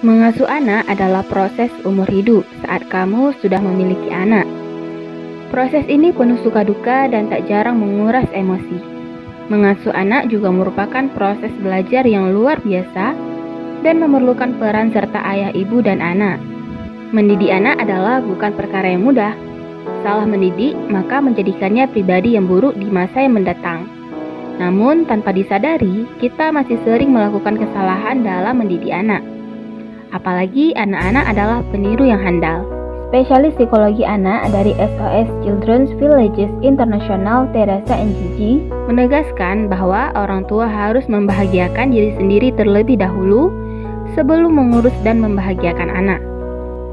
Mengasuh anak adalah proses umur hidup saat kamu sudah memiliki anak. Proses ini penuh suka duka dan tak jarang menguras emosi. Mengasuh anak juga merupakan proses belajar yang luar biasa dan memerlukan peran serta ayah, ibu, dan anak. Mendidik anak adalah bukan perkara yang mudah. Salah mendidik maka menjadikannya pribadi yang buruk di masa yang mendatang. Namun tanpa disadari, kita masih sering melakukan kesalahan dalam mendidik anak. Apalagi anak-anak adalah peniru yang handal. Spesialis psikologi anak dari SOS Children's Villages International, Teresa Gigi, menegaskan bahwa orang tua harus membahagiakan diri sendiri terlebih dahulu sebelum mengurus dan membahagiakan anak.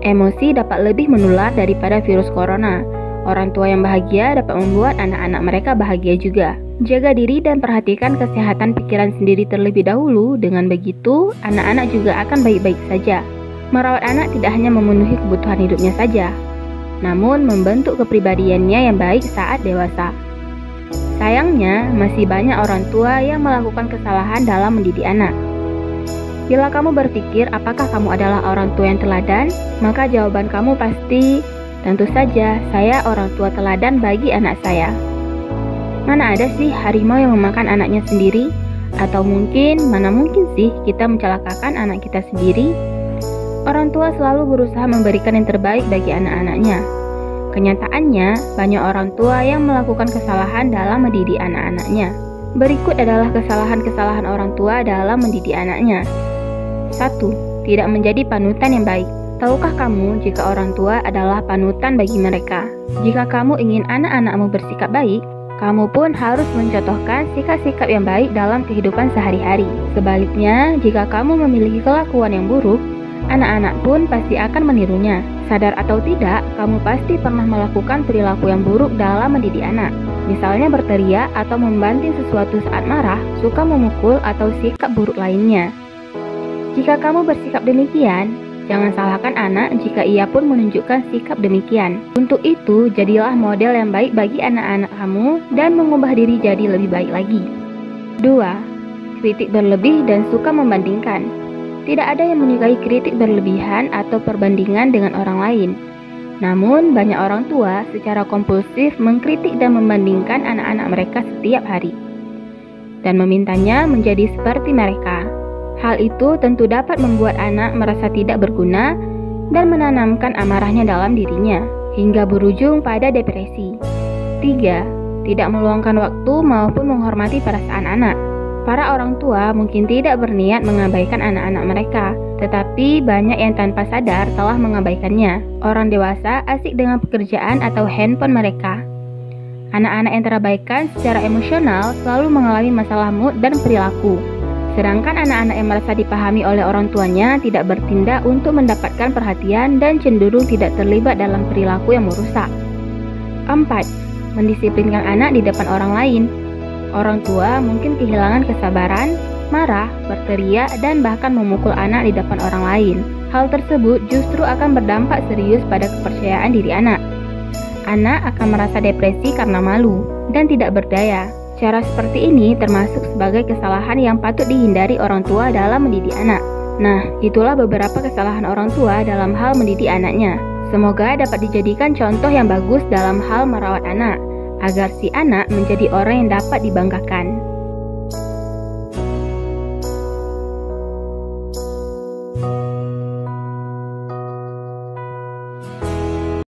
Emosi dapat lebih menular daripada virus corona. Orang tua yang bahagia dapat membuat anak-anak mereka bahagia juga. Jaga diri dan perhatikan kesehatan pikiran sendiri terlebih dahulu. Dengan begitu, anak-anak juga akan baik-baik saja. Merawat anak tidak hanya memenuhi kebutuhan hidupnya saja, namun membentuk kepribadiannya yang baik saat dewasa. Sayangnya, masih banyak orang tua yang melakukan kesalahan dalam mendidik anak. Bila kamu berpikir apakah kamu adalah orang tua yang teladan, maka jawaban kamu pasti, tentu saja saya orang tua teladan bagi anak saya. Mana ada sih harimau yang memakan anaknya sendiri? Atau mana mungkin sih kita mencelakakan anak kita sendiri? Orang tua selalu berusaha memberikan yang terbaik bagi anak-anaknya. Kenyataannya, banyak orang tua yang melakukan kesalahan dalam mendidik anak-anaknya. Berikut adalah kesalahan-kesalahan orang tua dalam mendidik anaknya. 1. Tidak menjadi panutan yang baik. Tahukah kamu jika orang tua adalah panutan bagi mereka? Jika kamu ingin anak-anakmu bersikap baik, kamu pun harus mencontohkan sikap-sikap yang baik dalam kehidupan sehari-hari. Sebaliknya, jika kamu memiliki kelakuan yang buruk, anak-anak pun pasti akan menirunya. Sadar atau tidak, kamu pasti pernah melakukan perilaku yang buruk dalam mendidik anak. Misalnya berteriak atau membanting sesuatu saat marah, suka memukul atau sikap buruk lainnya. Jika kamu bersikap demikian, jangan salahkan anak jika ia pun menunjukkan sikap demikian. Untuk itu, jadilah model yang baik bagi anak-anak kamu dan mengubah diri jadi lebih baik lagi. 2. Kritik berlebih dan suka membandingkan. Tidak ada yang menyukai kritik berlebihan atau perbandingan dengan orang lain. Namun, banyak orang tua secara kompulsif mengkritik dan membandingkan anak-anak mereka setiap hari dan memintanya menjadi seperti mereka. Hal itu tentu dapat membuat anak merasa tidak berguna dan menanamkan amarahnya dalam dirinya, hingga berujung pada depresi. 3. Tidak meluangkan waktu maupun menghormati perasaan anak. Para orang tua mungkin tidak berniat mengabaikan anak-anak mereka, tetapi banyak yang tanpa sadar telah mengabaikannya. Orang dewasa asik dengan pekerjaan atau handphone mereka. Anak-anak yang terabaikan secara emosional selalu mengalami masalah mood dan perilaku. Sedangkan anak-anak yang merasa dipahami oleh orang tuanya tidak bertindak untuk mendapatkan perhatian dan cenderung tidak terlibat dalam perilaku yang merusak. 4. Mendisiplinkan anak di depan orang lain. Orang tua mungkin kehilangan kesabaran, marah, berteriak, dan bahkan memukul anak di depan orang lain. Hal tersebut justru akan berdampak serius pada kepercayaan diri anak. Anak akan merasa depresi karena malu dan tidak berdaya. Cara seperti ini termasuk sebagai kesalahan yang patut dihindari orang tua dalam mendidik anak. Nah, itulah beberapa kesalahan orang tua dalam hal mendidik anaknya. Semoga dapat dijadikan contoh yang bagus dalam hal merawat anak, agar si anak menjadi orang yang dapat dibanggakan.